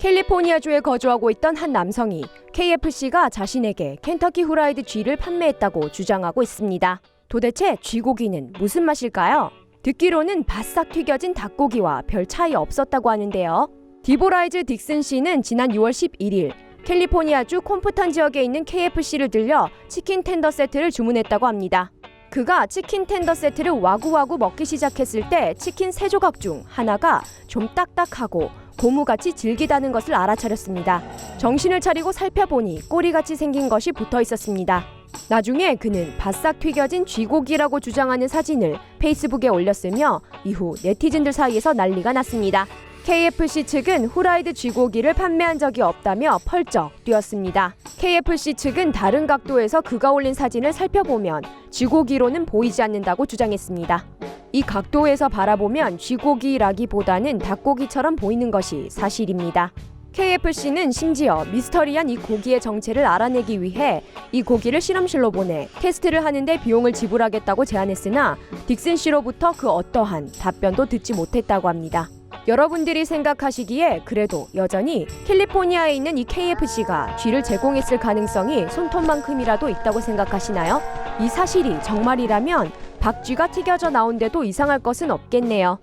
캘리포니아주에 거주하고 있던 한 남성이 KFC가 자신에게 켄터키 후라이드 쥐를 판매했다고 주장하고 있습니다. 도대체 쥐고기는 무슨 맛일까요? 듣기로는 바싹 튀겨진 닭고기와 별 차이 없었다고 하는데요. 디보라이즈 딕슨 씨는 지난 6월 11일 캘리포니아주 콤프턴 지역에 있는 KFC를 들려 치킨 텐더 세트를 주문했다고 합니다. 그가 치킨 텐더 세트를 와구와구 먹기 시작했을 때 치킨 3조각 중 하나가 좀 딱딱하고 고무같이 질기다는 것을 알아차렸습니다. 정신을 차리고 살펴보니 꼬리같이 생긴 것이 붙어 있었습니다. 나중에 그는 바싹 튀겨진 쥐고기라고 주장하는 사진을 페이스북에 올렸으며 이후 네티즌들 사이에서 난리가 났습니다. KFC 측은 후라이드 쥐고기를 판매한 적이 없다며 펄쩍 뛰었습니다. KFC 측은 다른 각도에서 그가 올린 사진을 살펴보면 쥐고기로는 보이지 않는다고 주장했습니다. 이 각도에서 바라보면 쥐고기라기보다는 닭고기처럼 보이는 것이 사실입니다. KFC는 심지어 미스터리한 이 고기의 정체를 알아내기 위해 이 고기를 실험실로 보내 테스트를 하는데 비용을 지불하겠다고 제안했으나 딕슨 씨로부터 그 어떠한 답변도 듣지 못했다고 합니다. 여러분들이 생각하시기에 그래도 여전히 캘리포니아에 있는 이 KFC가 쥐를 제공했을 가능성이 손톱만큼이라도 있다고 생각하시나요? 이 사실이 정말이라면 박쥐가 튀겨져 나온데도 이상할 것은 없겠네요.